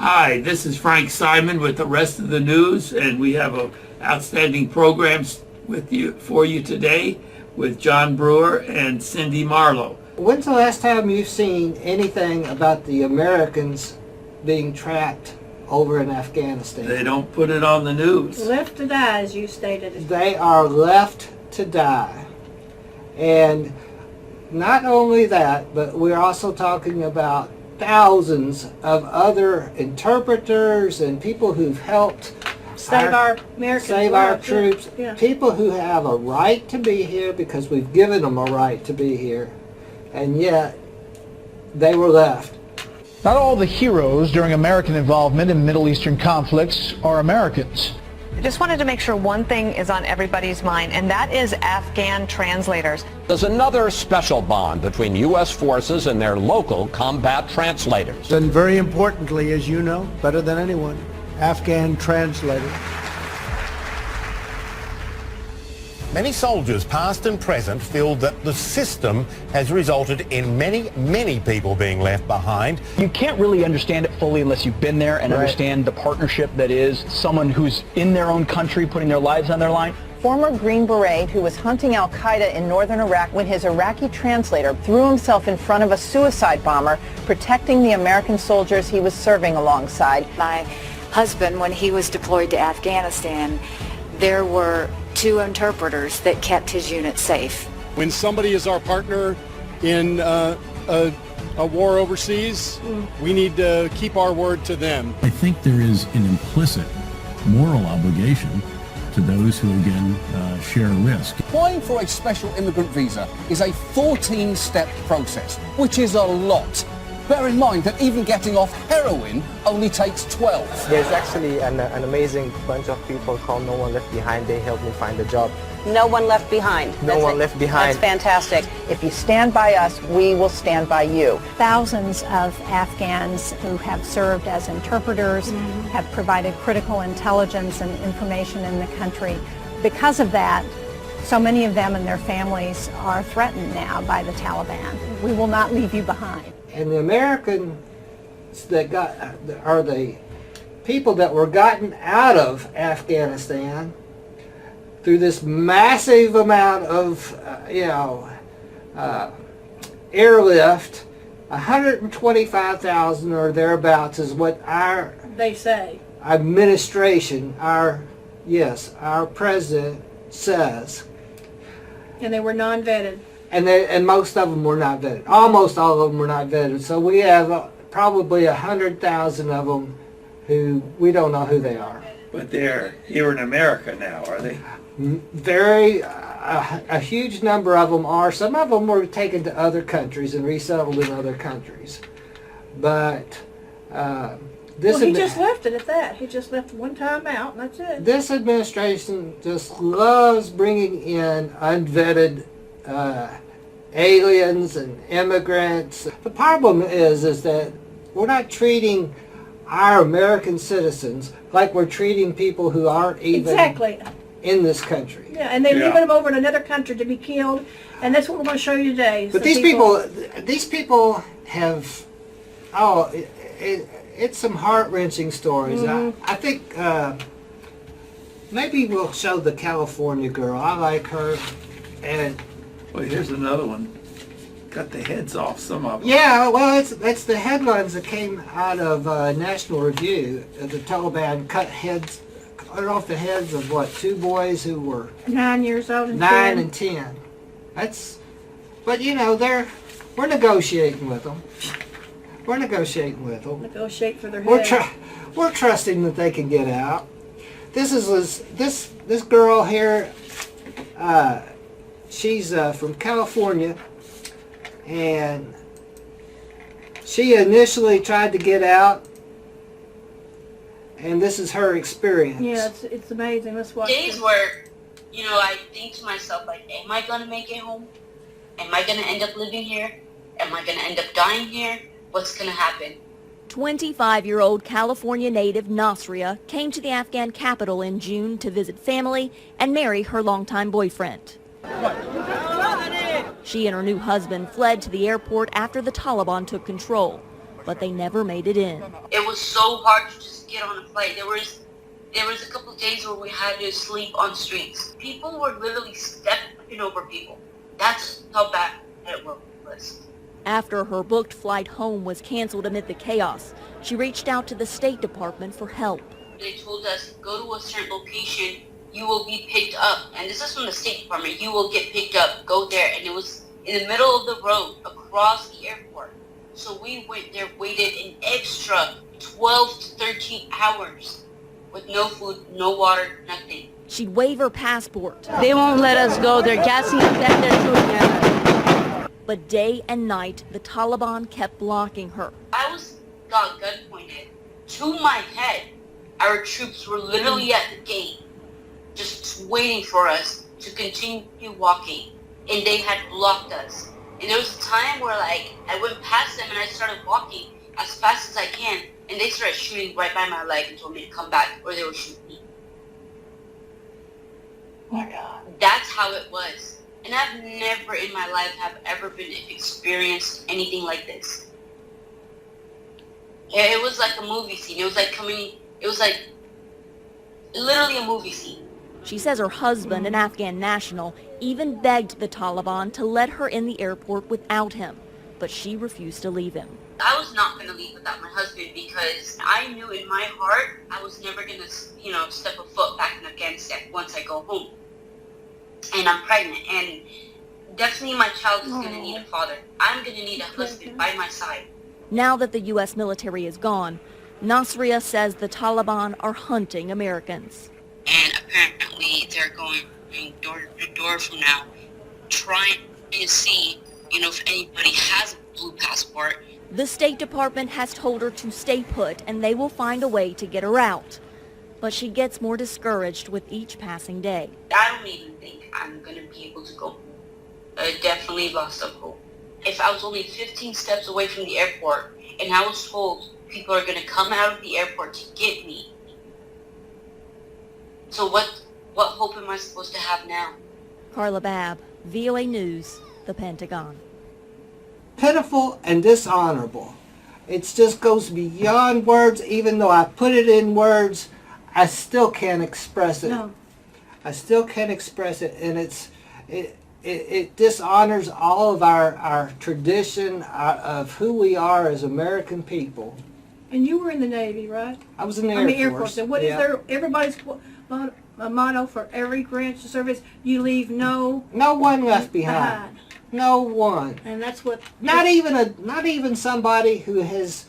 Hi, this is Frank Simon with the rest of the news, and we have a outstanding programs for you today with John Brewer and Cindy Marlowe. When's the last time you've seen anything about the Americans being trapped over in Afghanistan? They don't put it on the news. Left to die, as you stated. They are left to die. And not only that, but we're also talking about thousands of other interpreters and people who've helped Save our Americans. save our troops. Yeah. People who have a right to be here because we've given them a right to be here. And yet, they were left. Not all the heroes during American involvement in Middle Eastern conflicts are Americans. I just wanted to make sure one thing is on everybody's mind, and that is Afghan translators. There's another special bond between U.S. forces and their local combat translators. And very importantly, as you know, better than anyone, Afghan translators. Many soldiers, past and present, feel that the system has resulted in many people being left behind. You can't really understand it fully unless you've been there and understand the partnership that is someone who's in their own country putting their lives on their line. Former Green Beret who was hunting al-Qaeda in northern Iraq when his Iraqi translator threw himself in front of a suicide bomber protecting the American soldiers he was serving alongside. My husband, when he was deployed to Afghanistan, there were 2 interpreters that kept his unit safe. When somebody is our partner in a war overseas, we need to keep our word to them. I think there is an implicit moral obligation to those who, again, share risk. Applying for a special immigrant visa is a 14-step process, which is a lot. Bear in mind that even getting off heroin only takes 12. There's actually an amazing bunch of people called No One Left Behind. They helped me find a job. No one left behind. No one left behind. That's fantastic. If you stand by us, we will stand by you. Thousands of Afghans who have served as interpreters have provided critical intelligence and information in the country. Because of that, so many of them and their families are threatened now by the Taliban. We will not leave you behind. And the Americans that are the people that were gotten out of Afghanistan through this massive amount of, airlift. 125,000 or thereabouts is what They say. administration, our president says. And they were non-vetted. And most of them were not vetted. Almost all of them were not vetted. So we have probably 100,000 of them who we don't know who they are. But they're here in America now, are they? A huge number of them are. Some of them were taken to other countries and resettled in other countries. But he just left it at that. He just left one time out, and that's it. This administration just loves bringing in unvetted aliens and immigrants. The problem is that we're not treating our American citizens like we're treating people who aren't even in this country. Yeah, and they're leaving them over in another country to be killed, and that's what we're going to show you today. But these people have, it's some heart-wrenching stories. I think maybe we'll show the California girl. I like her. And well, here's another one. Cut the heads off some of them. Yeah, well, it's the headlines that came out of National Review. The Taliban cut off the heads of 2 boys who were 9 years old and 9 and 10. But we're negotiating with them. We're negotiating with them. Negotiate for their heads. We're trusting that they can get out. This girl here. She's from California, and she initially tried to get out, and this is her experience. Yeah, it's amazing. Let's watch days where, I think to myself, am I going to make it home? Am I going to end up living here? Am I going to end up dying here? What's going to happen? 25-year-old California native Nasria came to the Afghan capital in June to visit family and marry her longtime boyfriend. She and her new husband fled to the airport after the Taliban took control. but they never made it in. It was so hard to just get on a flight. There was a couple of days where we had to sleep on streets. People were literally stepping over people. That's how bad it was. After her booked flight home was canceled amid the chaos, she reached out to the State Department for help. They told us, go to a certain location, you will be picked up. And this is from the State Department. You will get picked up. Go there. And it was in the middle of the road across the airport. So we went there, waited an extra 12 to 13 hours with no food, no water, nothing. She'd wave her passport. They won't let us go. They're gassing us back there too. But day and night, the Taliban kept blocking her. I got gun pointed to my head. Our troops were literally at the gate, just waiting for us to continue walking. And they had blocked us. And there was a time where I went past them and I started walking as fast as I can. And they started shooting right by my leg and told me to come back or they would shoot me. Oh my God. That's how it was. And I've never in my life have ever been experienced anything like this. It was like a movie scene. It was like literally a movie scene. She says her husband, an Afghan national, even begged the Taliban to let her in the airport without him, but she refused to leave him. I was not going to leave without my husband because I knew in my heart I was never going to, step a foot back in Afghanistan once I go home. And I'm pregnant, and definitely my child is going to need a father. I'm going to need a husband by my side. Now that the U.S. military is gone, Nasria says the Taliban are hunting Americans. And apparently they're going door to door from now, trying to see, if anybody has a blue passport. The State Department has told her to stay put and they will find a way to get her out. But she gets more discouraged with each passing day. I don't even think I'm going to be able to go home. I definitely lost up hope. If I was only 15 steps away from the airport and I was told people are going to come out of the airport to get me, so what hope am I supposed to have now? Carla Babb, VOA News, the Pentagon. Pitiful and dishonorable. It just goes beyond words. Even though I put it in words, I still can't express it. No. I still can't express it, and it dishonors all of our tradition of who we are as American people. And you were in the Navy, right? I was in the Air Force. And what is everybody's motto for every branch of service? You leave no one left behind. No one. And that's what. Not even somebody who has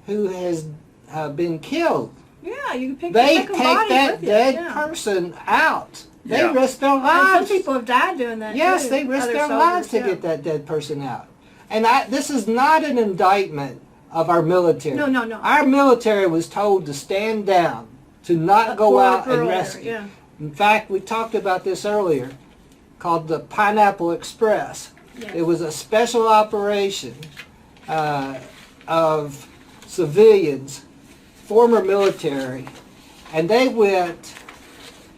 been killed. Yeah, you can pick They take take that dead person out. They risk their lives. And some people have died doing that. Yes, too. they risk Other their soldiers, lives to get that dead person out. And this is not an indictment of our military. No. Our military was told to stand down, to not go out and rescue. Yeah. In fact, we talked about this earlier, called the Pineapple Express. Yes. It was a special operation of civilians, former military, and they went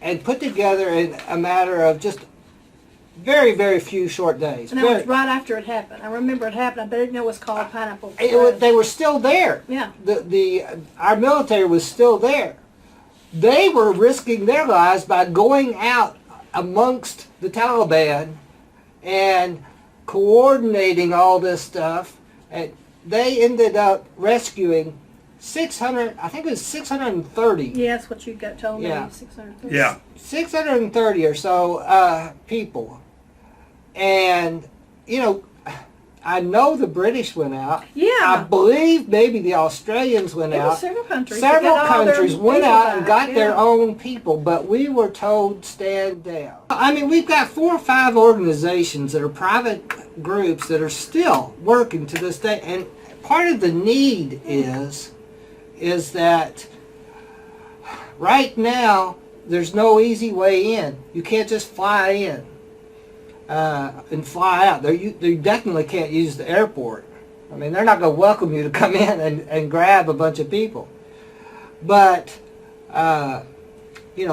and put together in a matter of just very, very few short days. And that was right after it happened. I remember it happened. I didn't know it was called Pineapple. They were still there. Yeah. Our military was still there. They were risking their lives by going out amongst the Taliban and coordinating all this stuff. And they ended up rescuing 600, I think it was 630. Yeah, that's what you told me. Yeah. 630. Yeah. 630 or so people. And, I know the British went out. Yeah. I believe maybe the Australians went There were out. several countries. Several that got all their countries went people out and back, got their own people, but we were told stand down. I mean, we've got 4 or 5 organizations that are private groups that are still working to this day. And part of the need is that right now there's no easy way in. You can't just fly in and fly out. You definitely can't use the airport. I mean, they're not going to welcome you to come in and grab a bunch of people. But,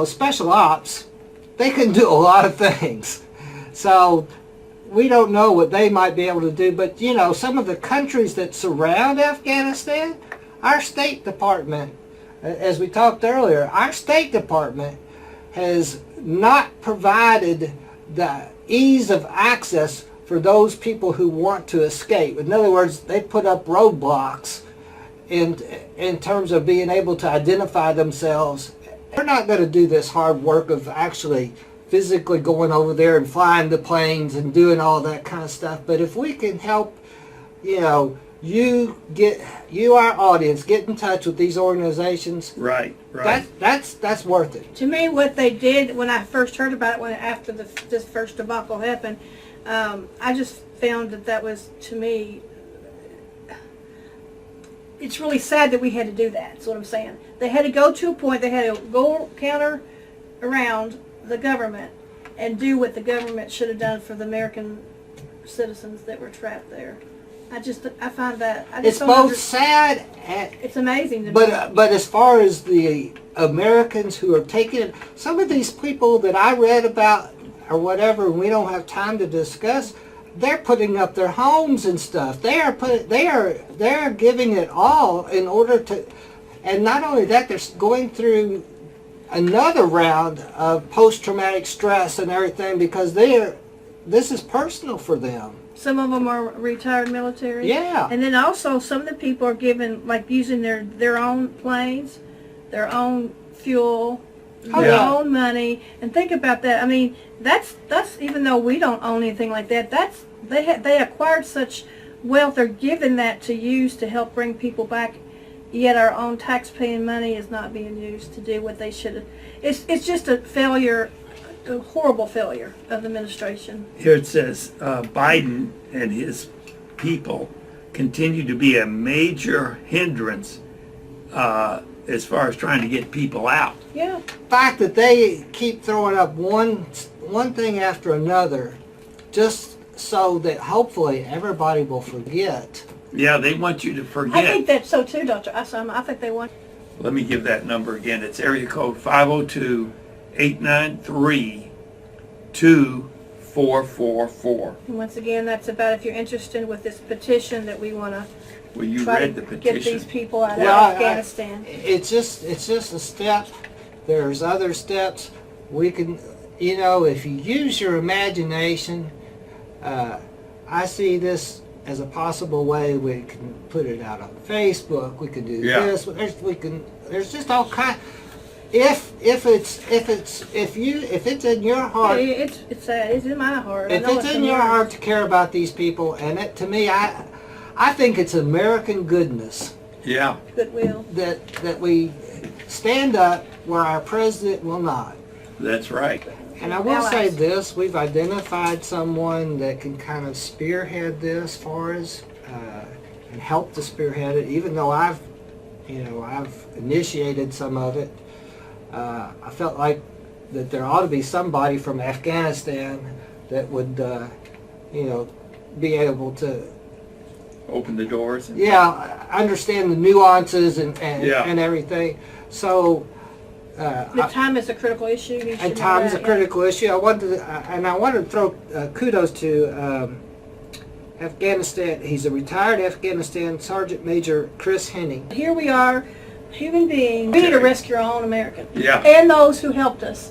special ops, they can do a lot of things. So we don't know what they might be able to do, but you know, some of the countries that surround Afghanistan, our State Department, as we talked earlier, our State Department has not provided the ease of access for those people who want to escape. In other words, they put up roadblocks in terms of being able to identify themselves. We're not going to do this hard work of actually physically going over there and flying the planes and doing all that kind of stuff. But if we can help, you know, you our audience, get in touch with these organizations. Right. That's worth it. To me, what they did when I first heard about it, after this first debacle happened, I just found that was, to me, it's really sad that we had to do that. That's what I'm saying. They had to go to a point. They had to go counter around the government and do what the government should have done for the American citizens that were trapped there. I find that it's both sad and it's amazing to me. But as far as the Americans who are taking it, some of these people that I read about or whatever, and we don't have time to discuss, they're putting up their homes and stuff. They are giving it all in order to, and not only that, they're going through another round of post-traumatic stress and everything because this is personal for them. Some of them are retired military. Yeah. And then also some of the people are given, like using their own planes, their own fuel, their own money. And think about that. I mean, that's even though we don't own anything like that, they acquired such wealth. They're giving that to use to help bring people back. Yet our own tax-paying money is not being used to do what they should have. It's just a failure. A horrible failure of the administration. Here it says, Biden and his people continue to be a major hindrance as far as trying to get people out. Yeah. The fact that they keep throwing up one thing after another just so that hopefully everybody will forget. Yeah, they want you to forget. I think that's so too, Dr. Assam. I think they want... Let me give that number again. It's area code 502-893-2444. And once again, that's about if you're interested with this petition that we want to Well, you try read to the petition. get these people out of Afghanistan. It's just a step. There's other steps. We can, you know, if you use your imagination, I see this as a possible way. We can put it out on Facebook. We can do this. There's just all kind. If it's in your heart, it's sad. It's in my heart. If it's in your heart to care about these people, and it, to me, I think it's American goodness. Yeah. Goodwill. That we stand up where our president will not. That's right. And I will say this, we've identified someone that can kind of spearhead this for us and help to spearhead it, even though I've initiated some of it. I felt like that there ought to be somebody from Afghanistan that would, be able to open the doors. Understand the nuances and everything. So the time is a critical issue. And time is a critical issue. I wanted to throw kudos to Afghanistan. He's a retired Afghanistan Sergeant Major Chris Henning. Here we are, human beings. We need to rescue our own American. Yeah. And those who helped us.